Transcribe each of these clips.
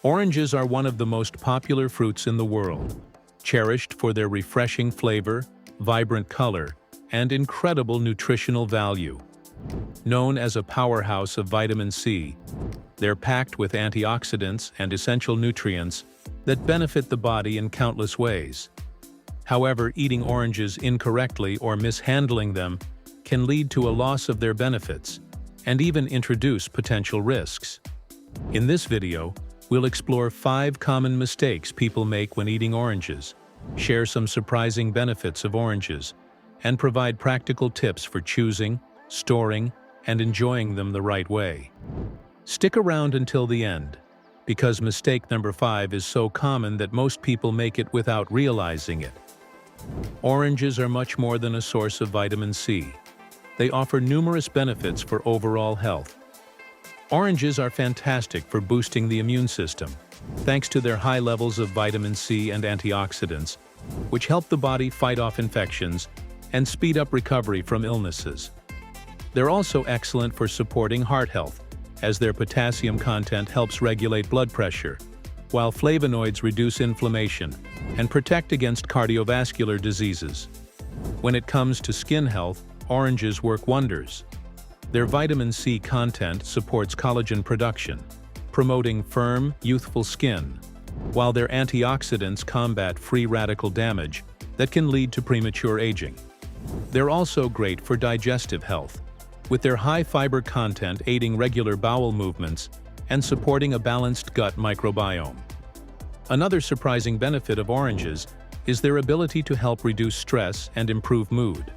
Oranges are one of the most popular fruits in the world, cherished for their refreshing flavor, vibrant color, and incredible nutritional value. Known as a powerhouse of vitamin C, they're packed with antioxidants and essential nutrients that benefit the body in countless ways. However, eating oranges incorrectly or mishandling them can lead to a loss of their benefits and even introduce potential risks. In this video, we'll explore 5 common mistakes people make when eating oranges, share some surprising benefits of oranges, and provide practical tips for choosing, storing, and enjoying them the right way. Stick around until the end, because mistake number 5 is so common that most people make it without realizing it. Oranges are much more than a source of vitamin C. They offer numerous benefits for overall health. Oranges are fantastic for boosting the immune system, thanks to their high levels of vitamin C and antioxidants, which help the body fight off infections and speed up recovery from illnesses. They're also excellent for supporting heart health, as their potassium content helps regulate blood pressure, while flavonoids reduce inflammation and protect against cardiovascular diseases. When it comes to skin health, oranges work wonders. Their vitamin C content supports collagen production, promoting firm, youthful skin, while their antioxidants combat free radical damage that can lead to premature aging. They're also great for digestive health, with their high fiber content aiding regular bowel movements and supporting a balanced gut microbiome. Another surprising benefit of oranges is their ability to help reduce stress and improve mood.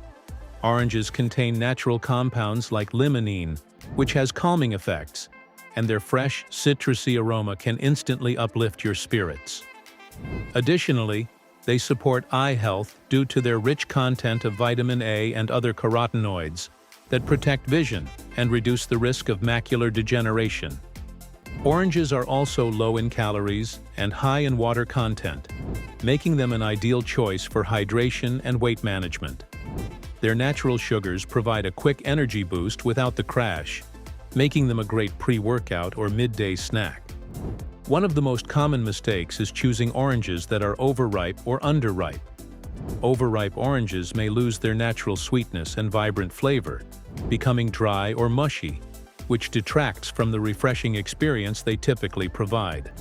Oranges contain natural compounds like limonene, which has calming effects, and their fresh, citrusy aroma can instantly uplift your spirits. Additionally, they support eye health due to their rich content of vitamin A and other carotenoids that protect vision and reduce the risk of macular degeneration. Oranges are also low in calories and high in water content, making them an ideal choice for hydration and weight management. Their natural sugars provide a quick energy boost without the crash, making them a great pre-workout or midday snack. One of the most common mistakes is choosing oranges that are overripe or underripe. Overripe oranges may lose their natural sweetness and vibrant flavor, becoming dry or mushy, which detracts from the refreshing experience they typically provide.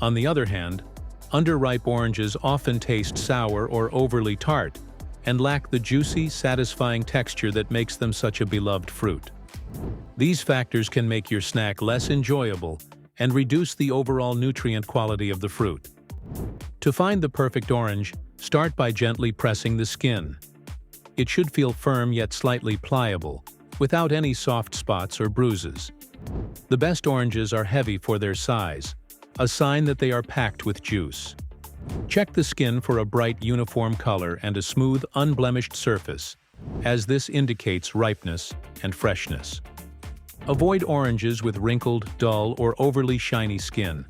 On the other hand, underripe oranges often taste sour or overly tart, and lack the juicy, satisfying texture that makes them such a beloved fruit. These factors can make your snack less enjoyable and reduce the overall nutrient quality of the fruit. To find the perfect orange, start by gently pressing the skin. It should feel firm yet slightly pliable, without any soft spots or bruises. The best oranges are heavy for their size, a sign that they are packed with juice. Check the skin for a bright, uniform color and a smooth, unblemished surface, as this indicates ripeness and freshness. Avoid oranges with wrinkled, dull, or overly shiny skin,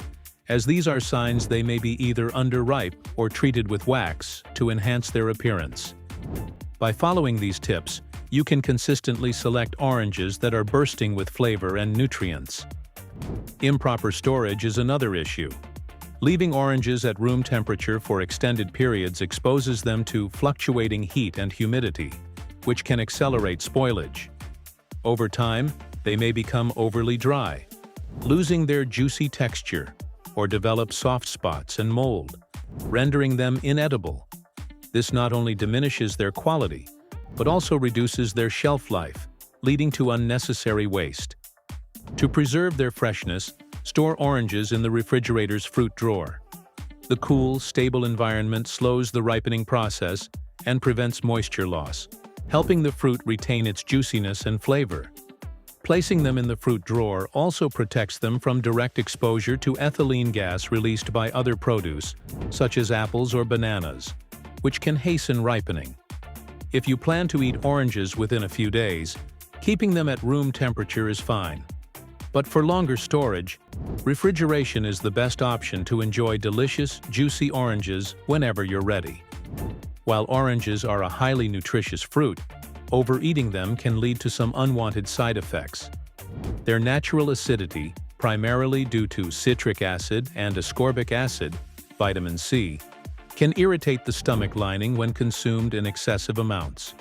as these are signs they may be either underripe or treated with wax to enhance their appearance. By following these tips, you can consistently select oranges that are bursting with flavor and nutrients. Improper storage is another issue. Leaving oranges at room temperature for extended periods exposes them to fluctuating heat and humidity, which can accelerate spoilage. Over time, they may become overly dry, losing their juicy texture, or develop soft spots and mold, rendering them inedible. This not only diminishes their quality, but also reduces their shelf life, leading to unnecessary waste. To preserve their freshness, store oranges in the refrigerator's fruit drawer. The cool, stable environment slows the ripening process and prevents moisture loss, helping the fruit retain its juiciness and flavor. Placing them in the fruit drawer also protects them from direct exposure to ethylene gas released by other produce, such as apples or bananas, which can hasten ripening. If you plan to eat oranges within a few days, keeping them at room temperature is fine. But for longer storage, refrigeration is the best option to enjoy delicious, juicy oranges whenever you're ready. While oranges are a highly nutritious fruit, overeating them can lead to some unwanted side effects. Their natural acidity, primarily due to citric acid and ascorbic acid, vitamin C, can irritate the stomach lining when consumed in excessive amounts.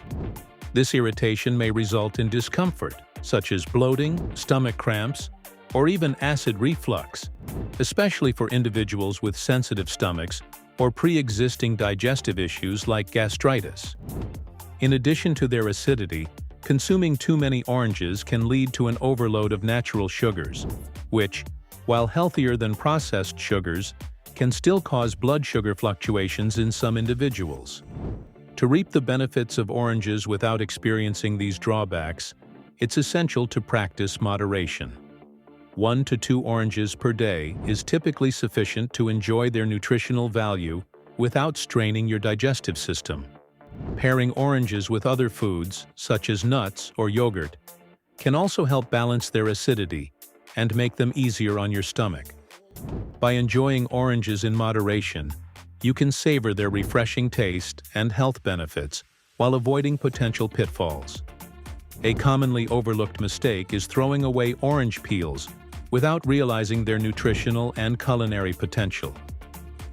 This irritation may result in discomfort, such as bloating, stomach cramps, or even acid reflux, especially for individuals with sensitive stomachs or pre-existing digestive issues like gastritis. In addition to their acidity, consuming too many oranges can lead to an overload of natural sugars, which, while healthier than processed sugars, can still cause blood sugar fluctuations in some individuals. To reap the benefits of oranges without experiencing these drawbacks, it's essential to practice moderation. 1 to 2 oranges per day is typically sufficient to enjoy their nutritional value without straining your digestive system. Pairing oranges with other foods, such as nuts or yogurt, can also help balance their acidity and make them easier on your stomach. By enjoying oranges in moderation, you can savor their refreshing taste and health benefits while avoiding potential pitfalls. A commonly overlooked mistake is throwing away orange peels without realizing their nutritional and culinary potential.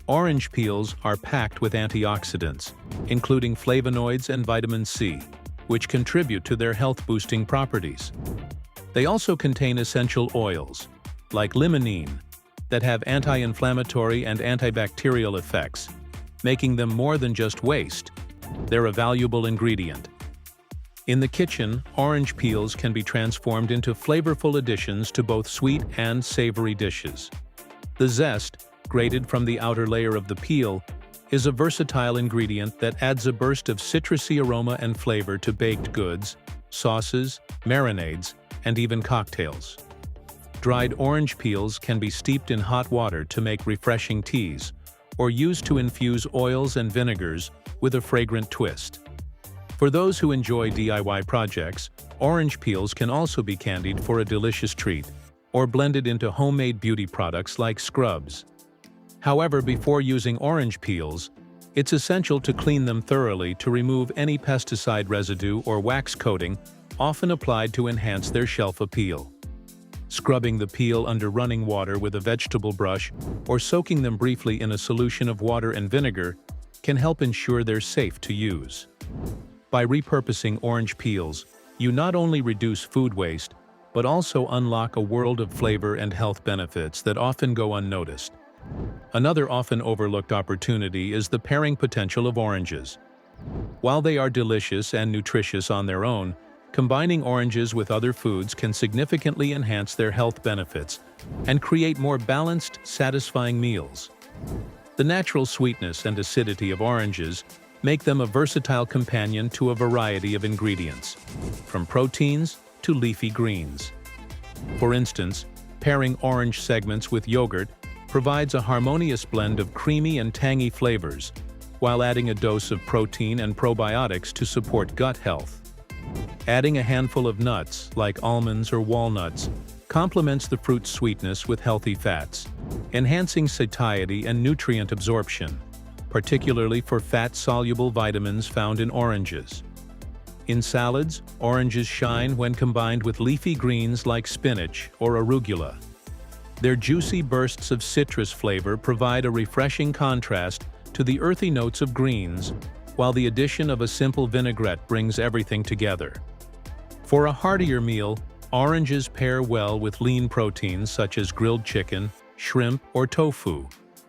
Orange peels are packed with antioxidants, including flavonoids and vitamin C, which contribute to their health-boosting properties. They also contain essential oils, like limonene, that have anti-inflammatory and antibacterial effects, making them more than just waste. They're a valuable ingredient. In the kitchen, orange peels can be transformed into flavorful additions to both sweet and savory dishes. The zest, grated from the outer layer of the peel, is a versatile ingredient that adds a burst of citrusy aroma and flavor to baked goods, sauces, marinades, and even cocktails. Dried orange peels can be steeped in hot water to make refreshing teas, or used to infuse oils and vinegars with a fragrant twist. For those who enjoy DIY projects, orange peels can also be candied for a delicious treat, or blended into homemade beauty products like scrubs. However, before using orange peels, it's essential to clean them thoroughly to remove any pesticide residue or wax coating often applied to enhance their shelf appeal. Scrubbing the peel under running water with a vegetable brush or soaking them briefly in a solution of water and vinegar can help ensure they're safe to use. By repurposing orange peels, you not only reduce food waste, but also unlock a world of flavor and health benefits that often go unnoticed. Another often overlooked opportunity is the pairing potential of oranges. While they are delicious and nutritious on their own, combining oranges with other foods can significantly enhance their health benefits and create more balanced, satisfying meals. The natural sweetness and acidity of oranges make them a versatile companion to a variety of ingredients, from proteins to leafy greens. For instance, pairing orange segments with yogurt provides a harmonious blend of creamy and tangy flavors, while adding a dose of protein and probiotics to support gut health. Adding a handful of nuts, like almonds or walnuts, complements the fruit's sweetness with healthy fats, enhancing satiety and nutrient absorption, particularly for fat-soluble vitamins found in oranges. In salads, oranges shine when combined with leafy greens like spinach or arugula. Their juicy bursts of citrus flavor provide a refreshing contrast to the earthy notes of greens, while the addition of a simple vinaigrette brings everything together. For a heartier meal, oranges pair well with lean proteins such as grilled chicken, shrimp, or tofu,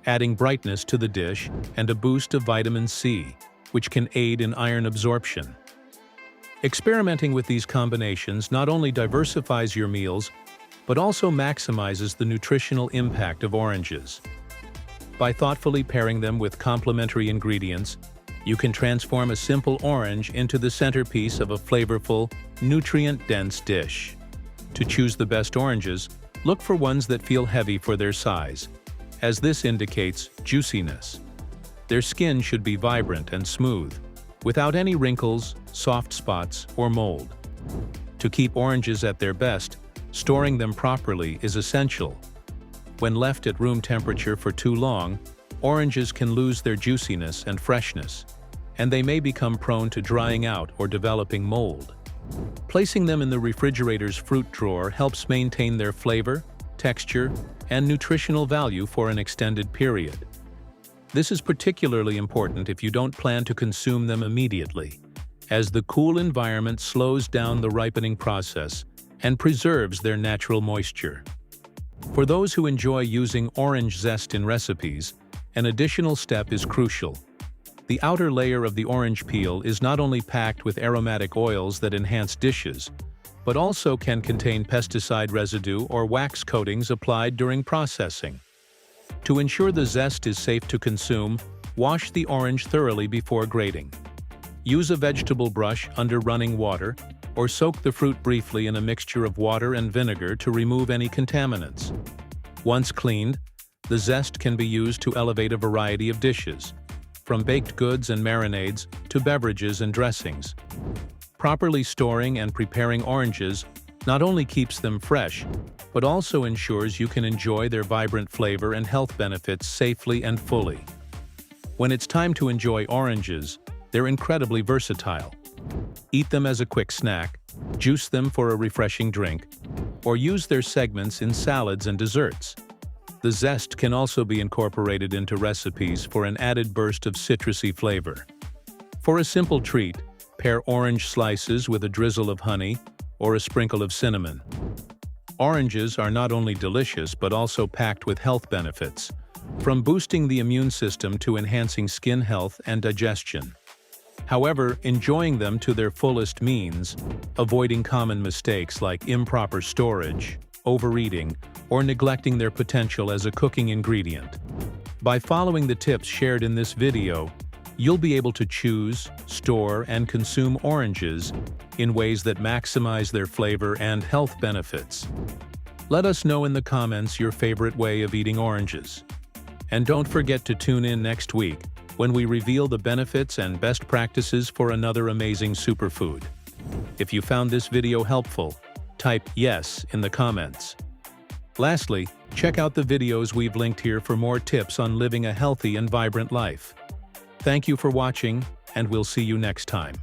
adding brightness to the dish and a boost of vitamin C, which can aid in iron absorption. Experimenting with these combinations not only diversifies your meals, but also maximizes the nutritional impact of oranges. By thoughtfully pairing them with complementary ingredients, you can transform a simple orange into the centerpiece of a flavorful, nutrient-dense dish. To choose the best oranges, look for ones that feel heavy for their size, as this indicates juiciness. Their skin should be vibrant and smooth, without any wrinkles, soft spots, or mold. To keep oranges at their best, storing them properly is essential. When left at room temperature for too long, oranges can lose their juiciness and freshness, and they may become prone to drying out or developing mold. Placing them in the refrigerator's fruit drawer helps maintain their flavor, texture, and nutritional value for an extended period. This is particularly important if you don't plan to consume them immediately, as the cool environment slows down the ripening process and preserves their natural moisture. For those who enjoy using orange zest in recipes, an additional step is crucial. The outer layer of the orange peel is not only packed with aromatic oils that enhance dishes, but also can contain pesticide residue or wax coatings applied during processing. To ensure the zest is safe to consume, wash the orange thoroughly before grating. Use a vegetable brush under running water, or soak the fruit briefly in a mixture of water and vinegar to remove any contaminants. Once cleaned, the zest can be used to elevate a variety of dishes, from baked goods and marinades to beverages and dressings. Properly storing and preparing oranges not only keeps them fresh, but also ensures you can enjoy their vibrant flavor and health benefits safely and fully. When it's time to enjoy oranges, they're incredibly versatile. Eat them as a quick snack, juice them for a refreshing drink, or use their segments in salads and desserts. The zest can also be incorporated into recipes for an added burst of citrusy flavor. For a simple treat, pair orange slices with a drizzle of honey or a sprinkle of cinnamon. Oranges are not only delicious but also packed with health benefits, from boosting the immune system to enhancing skin health and digestion. However, enjoying them to their fullest means avoiding common mistakes like improper storage, overeating, or neglecting their potential as a cooking ingredient. By following the tips shared in this video, you'll be able to choose, store, and consume oranges in ways that maximize their flavor and health benefits. Let us know in the comments your favorite way of eating oranges. And don't forget to tune in next week when we reveal the benefits and best practices for another amazing superfood. If you found this video helpful, type yes in the comments. Lastly, check out the videos we've linked here for more tips on living a healthy and vibrant life. Thank you for watching, and we'll see you next time.